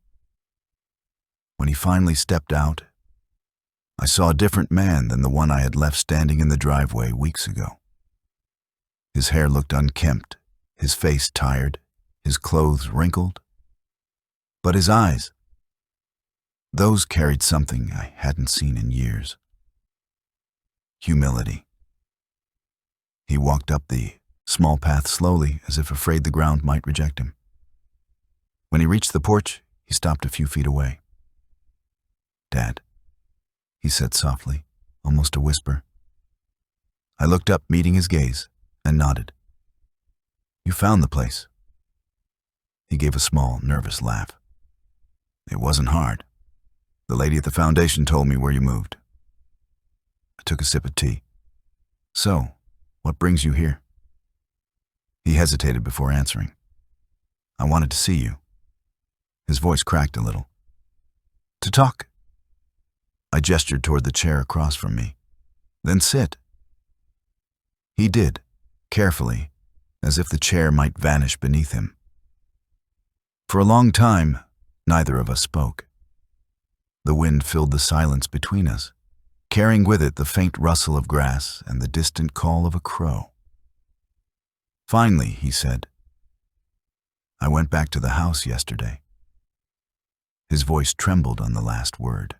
When he finally stepped out, I saw a different man than the one I had left standing in the driveway weeks ago. His hair looked unkempt, his face tired, his clothes wrinkled. But his eyes, those carried something I hadn't seen in years. Humility. He walked up the small path slowly, as if afraid the ground might reject him. When he reached the porch, he stopped a few feet away. "Dad," he said softly, almost a whisper. I looked up, meeting his gaze, and nodded. "You found the place." He gave a small, nervous laugh. "It wasn't hard. The lady at the foundation told me where you moved." I took a sip of tea. "So, what brings you here?" He hesitated before answering. "I wanted to see you." His voice cracked a little. "To talk." I gestured toward the chair across from me. "Then sit." He did, carefully, as if the chair might vanish beneath him. For a long time, neither of us spoke. The wind filled the silence between us, carrying with it the faint rustle of grass and the distant call of a crow. Finally, he said, "I went back to the house yesterday." His voice trembled on the last word.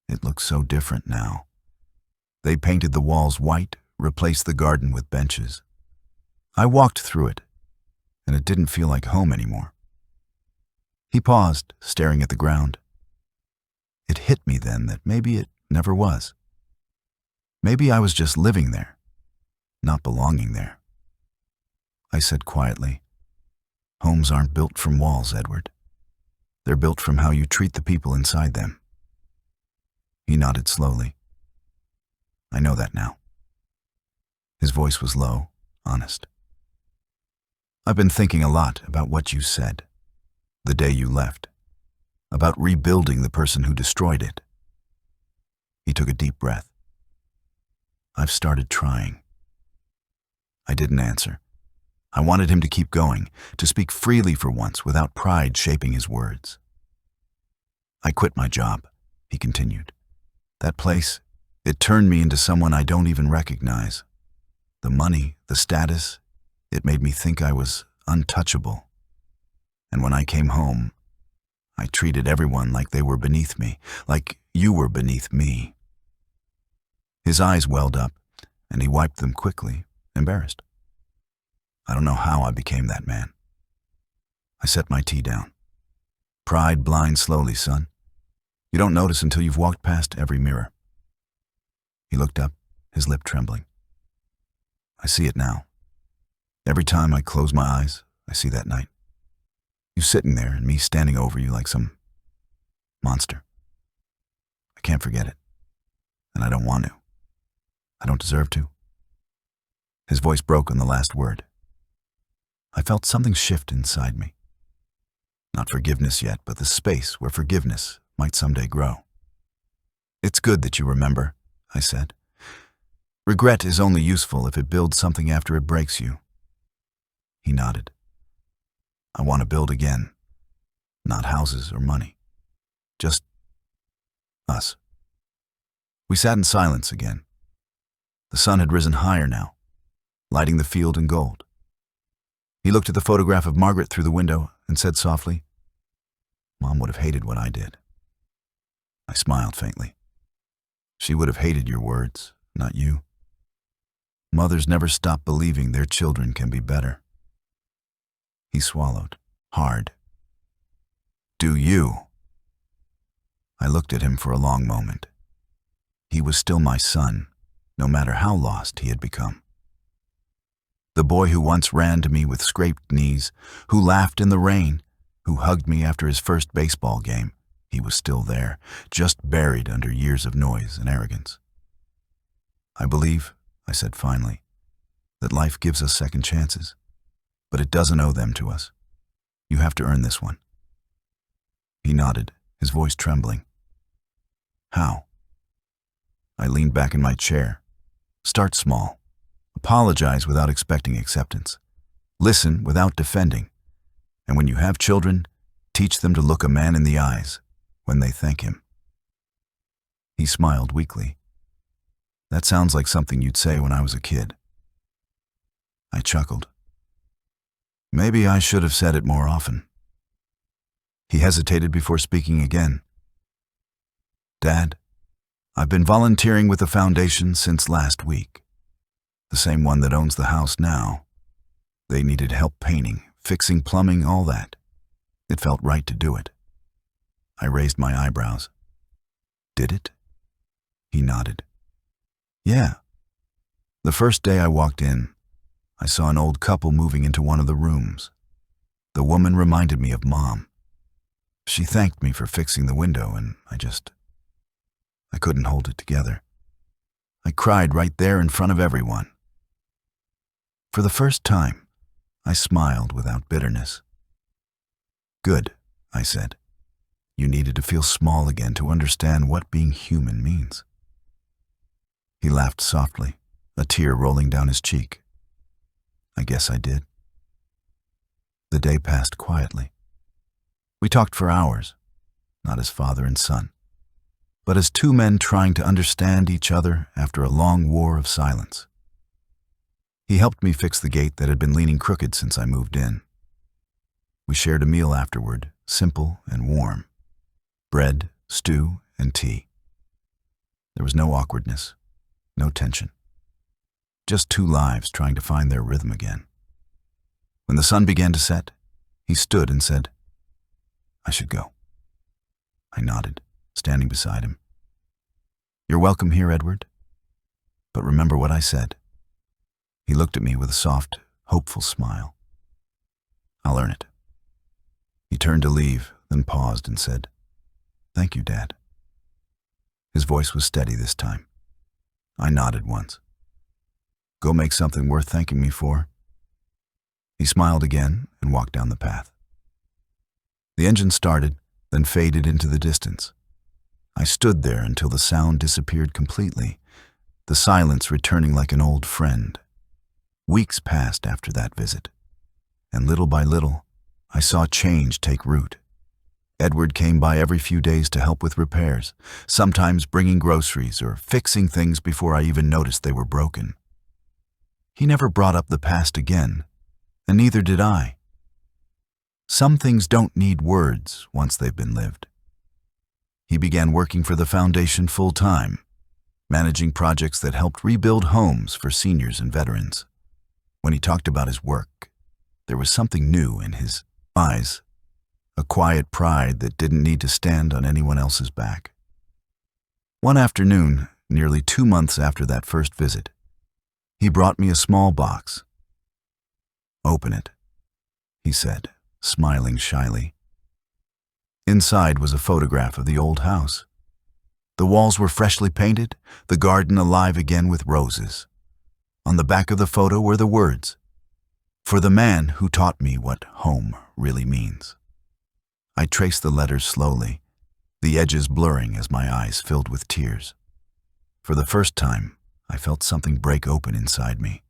It looked so different now. They painted the walls white, replaced the garden with benches. I walked through it, and it didn't feel like home anymore. He paused, staring at the ground. It hit me then that maybe it never was. Maybe I was just living there, not belonging there. I said quietly, "Homes aren't built from walls, Edward. They're built from how you treat the people inside them." He nodded slowly. "I know that now." His voice was low, honest. "I've been thinking a lot about what you said, the day you left, about rebuilding the person who destroyed it." He took a deep breath. "I've started trying." I didn't answer. I wanted him to keep going, to speak freely for once without pride shaping his words. I quit my job, he continued. That place, it turned me into someone I don't even recognize. The money, the status, it made me think I was untouchable. And when I came home, I treated everyone like they were beneath me, like you were beneath me. His eyes welled up, and he wiped them quickly, embarrassed. I don't know how I became that man. I set my tea down. Pride blinds slowly, son. You don't notice until you've walked past every mirror. He looked up, his lip trembling. I see it now. Every time I close my eyes, I see that night. You sitting there and me standing over you like some monster. I can't forget it, and I don't want to. I don't deserve to. His voice broke on the last word. I felt something shift inside me. Not forgiveness yet, but the space where forgiveness might someday grow. It's good that you remember, I said. Regret is only useful if it builds something after it breaks you. He nodded. I want to build again. Not houses or money. Just us. We sat in silence again. The sun had risen higher now, lighting the field in gold. He looked at the photograph of Margaret through the window and said softly, Mom would have hated what I did. I smiled faintly. She would have hated your words, not you. Mothers never stop believing their children can be better. He swallowed, hard. Do you? I looked at him for a long moment. He was still my son, no matter how lost he had become. The boy who once ran to me with scraped knees, who laughed in the rain, who hugged me after his first baseball game, he was still there, just buried under years of noise and arrogance. I believe, I said finally, that life gives us second chances, but it doesn't owe them to us. You have to earn this one. He nodded, his voice trembling. How? I leaned back in my chair. Start small. Apologize without expecting acceptance. Listen without defending. And when you have children, teach them to look a man in the eyes when they thank him. He smiled weakly. That sounds like something you'd say when I was a kid. I chuckled. Maybe I should have said it more often. He hesitated before speaking again. Dad, I've been volunteering with the foundation since last week. The same one that owns the house now. They needed help painting, fixing plumbing, all that. It felt right to do it. I raised my eyebrows. Did it? He nodded. Yeah. The first day I walked in, I saw an old couple moving into one of the rooms. The woman reminded me of Mom. She thanked me for fixing the window, and I couldn't hold it together. I cried right there in front of everyone. For the first time, I smiled without bitterness. Good, I said. You needed to feel small again to understand what being human means. He laughed softly, a tear rolling down his cheek. I guess I did. The day passed quietly. We talked for hours, not as father and son, but as two men trying to understand each other after a long war of silence. He helped me fix the gate that had been leaning crooked since I moved in. We shared a meal afterward, simple and warm. Bread, stew, and tea. There was no awkwardness, no tension. Just two lives trying to find their rhythm again. When the sun began to set, he stood and said, I should go. I nodded, standing beside him. You're welcome here, Edward. But remember what I said. He looked at me with a soft, hopeful smile. I'll earn it. He turned to leave, then paused and said, Thank you, Dad. His voice was steady this time. I nodded once. Go make something worth thanking me for. He smiled again and walked down the path. The engine started, then faded into the distance. I stood there until the sound disappeared completely, the silence returning like an old friend. Weeks passed after that visit. And little by little, I saw change take root. Edward came by every few days to help with repairs, sometimes bringing groceries or fixing things before I even noticed they were broken. He never brought up the past again, and neither did I. Some things don't need words once they've been lived. He began working for the foundation full-time, managing projects that helped rebuild homes for seniors and veterans. When he talked about his work, there was something new in his eyes, a quiet pride that didn't need to stand on anyone else's back. One afternoon, nearly 2 months after that first visit, he brought me a small box. "Open it," he said, smiling shyly. Inside was a photograph of the old house. The walls were freshly painted, the garden alive again with roses. On the back of the photo were the words, "For the man who taught me what home really means." I traced the letters slowly, the edges blurring as my eyes filled with tears. For the first time, I felt something break open inside me.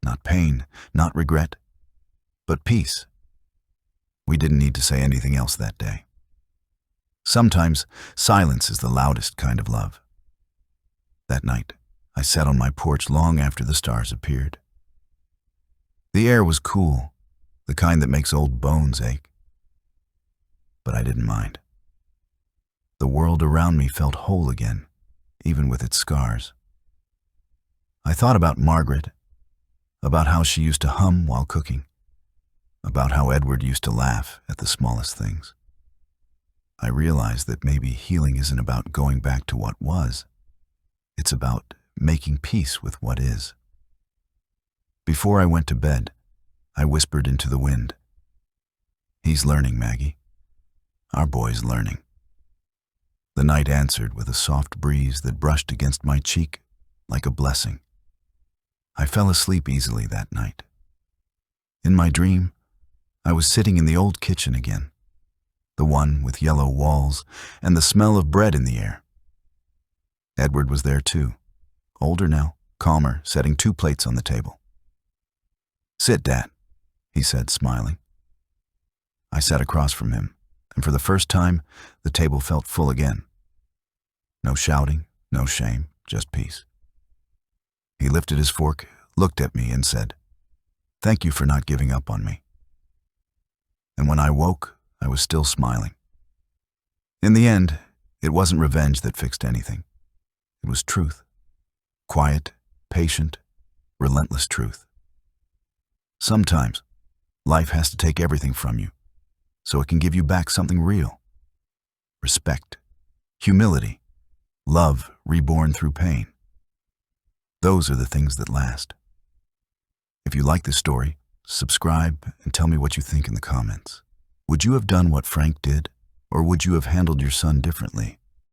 Not pain, not regret, but peace. We didn't need to say anything else that day. Sometimes, silence is the loudest kind of love. That night, I sat on my porch long after the stars appeared. The air was cool, the kind that makes old bones ache. But I didn't mind. The world around me felt whole again, even with its scars. I thought about Margaret, about how she used to hum while cooking, about how Edward used to laugh at the smallest things. I realized that maybe healing isn't about going back to what was. It's about making peace with what is. Before I went to bed, I whispered into the wind, "He's learning, Maggie. Our boy's learning." The night answered with a soft breeze that brushed against my cheek like a blessing. I fell asleep easily that night. In my dream, I was sitting in the old kitchen again, the one with yellow walls and the smell of bread in the air. Edward was there too, older now, calmer, setting 2 plates on the table. "Sit, Dad," he said, smiling. I sat across from him, and for the first time, the table felt full again. No shouting, no shame, just peace. He lifted his fork, looked at me, and said, "Thank you for not giving up on me." And when I woke, I was still smiling. In the end, it wasn't revenge that fixed anything. It was truth. Quiet, patient, relentless truth. Sometimes, life has to take everything from you, so it can give you back something real. Respect, humility, love reborn through pain. Those are the things that last. If you like this story, subscribe and tell me what you think in the comments. Would you have done what Frank did, or would you have handled your son differently?